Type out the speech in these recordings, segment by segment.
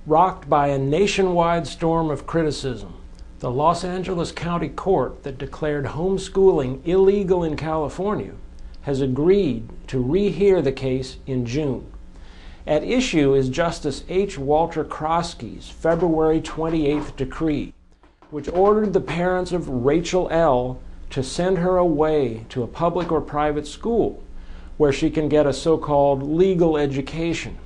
Rocked by a nationwide storm of criticism, the Los Angeles County Court that declared homeschooling illegal in California has agreed to rehear the case in June. At issue is Justice H. Walter Krosky's February 28th decree, which ordered the parents of Rachel L. to send her away to a public or private school where she can get a so-called legal education.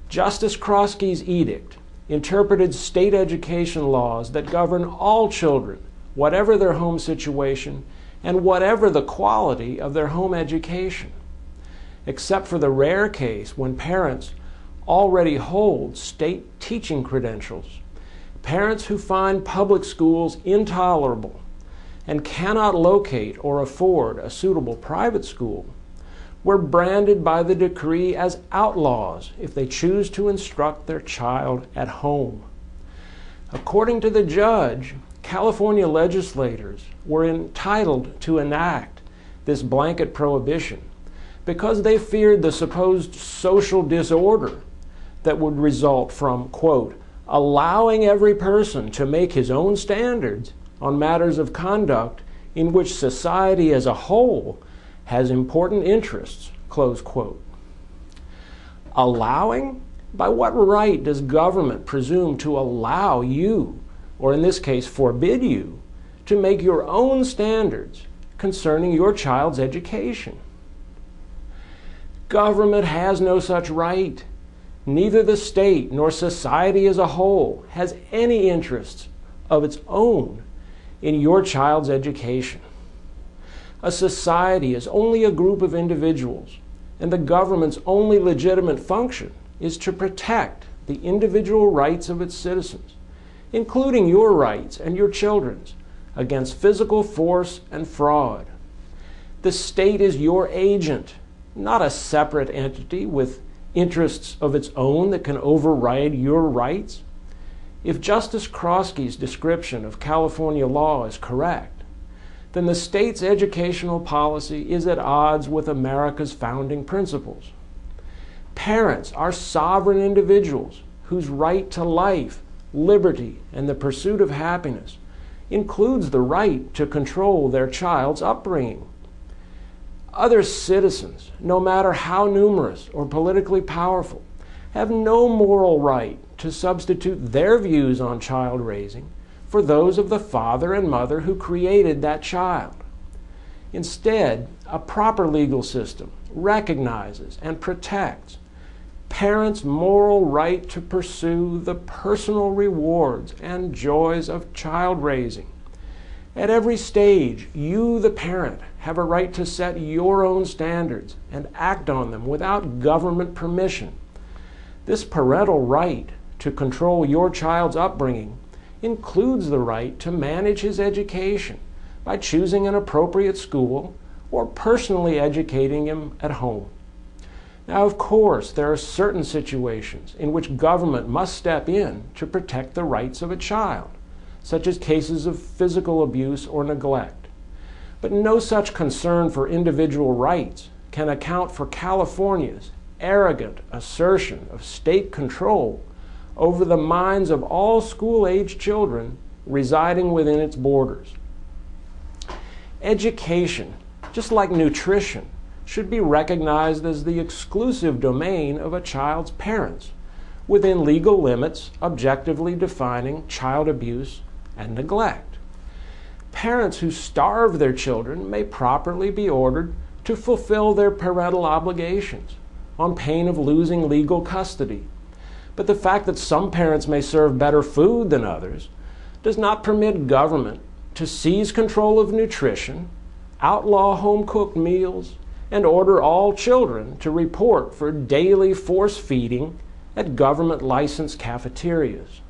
Justice Krosky's edict interpreted state education laws that govern all children, whatever their home situation and whatever the quality of their home education, except for the rare case when parents already hold state teaching credentials. Parents who find public schools intolerable and cannot locate or afford a suitable private school were branded by the decree as outlaws if they choose to instruct their child at home. According to the judge, California legislators were entitled to enact this blanket prohibition because they feared the supposed social disorder that would result from, quote, allowing every person to make his own standards on matters of conduct in which society as a whole has important interests, close quote. Allowing? By what right does government presume to allow you, or in this case forbid you, to make your own standards concerning your child's education? Government has no such right. Neither the state nor society as a whole has any interests of its own in your child's education. A society is only a group of individuals, and the government's only legitimate function is to protect the individual rights of its citizens, including your rights and your children's, against physical force and fraud. The state is your agent, not a separate entity with interests of its own that can override your rights. If Justice Krosky's description of California law is correct, then the state's educational policy is at odds with America's founding principles. Parents are sovereign individuals whose right to life, liberty, and the pursuit of happiness includes the right to control their child's upbringing. Other citizens, no matter how numerous or politically powerful, have no moral right to substitute their views on child raising for those of the father and mother who created that child. Instead, a proper legal system recognizes and protects parents' moral right to pursue the personal rewards and joys of child raising. At every stage, you, the parent, have a right to set your own standards and act on them without government permission. This parental right to control your child's upbringing includes the right to manage his education by choosing an appropriate school or personally educating him at home. Now, of course, there are certain situations in which government must step in to protect the rights of a child, such as cases of physical abuse or neglect. But no such concern for individual rights can account for California's arrogant assertion of state control over the minds of all school-age children residing within its borders. Education, just like nutrition, should be recognized as the exclusive domain of a child's parents, within legal limits objectively defining child abuse and neglect. Parents who starve their children may properly be ordered to fulfill their parental obligations on pain of losing legal custody. But the fact that some parents may serve better food than others does not permit government to seize control of nutrition, outlaw home-cooked meals, and order all children to report for daily force feeding at government-licensed cafeterias.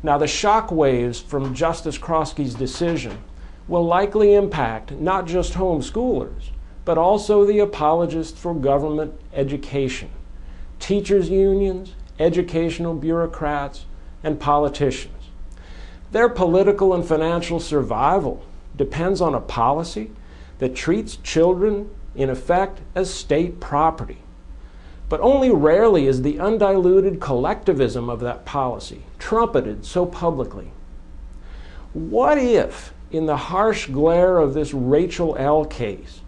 Now, the shock waves from Justice Krosky's decision will likely impact not just homeschoolers, but also the apologists for government education, teachers' unions, educational bureaucrats, and politicians. Their political and financial survival depends on a policy that treats children, in effect, as state property. But only rarely is the undiluted collectivism of that policy trumpeted so publicly. What if, in the harsh glare of this Rachel L. case,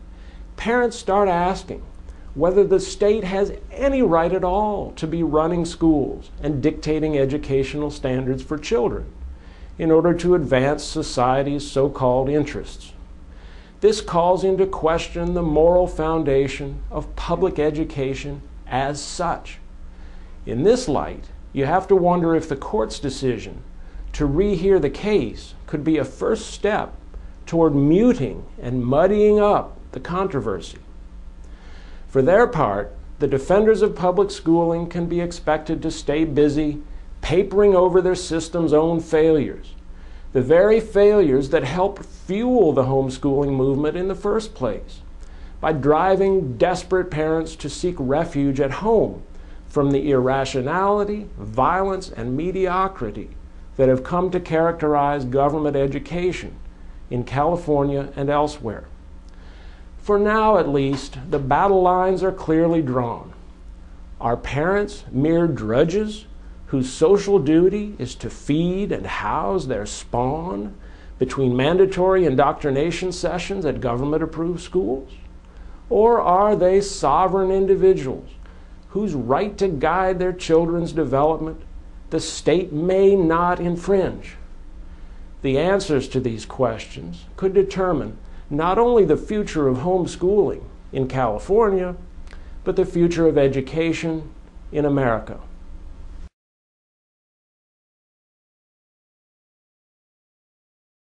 parents start asking whether the state has any right at all to be running schools and dictating educational standards for children in order to advance society's so-called interests? This calls into question the moral foundation of public education as such. In this light, you have to wonder if the court's decision to rehear the case could be a first step toward muting and muddying up the controversy. For their part, the defenders of public schooling can be expected to stay busy papering over their system's own failures, the very failures that helped fuel the homeschooling movement in the first place, by driving desperate parents to seek refuge at home from the irrationality, violence, and mediocrity that have come to characterize government education in California and elsewhere. For now, at least, the battle lines are clearly drawn. Are parents mere drudges whose social duty is to feed and house their spawn between mandatory indoctrination sessions at government-approved schools? Or are they sovereign individuals whose right to guide their children's development the state may not infringe? The answers to these questions could determine not only the future of homeschooling in California, but the future of education in America.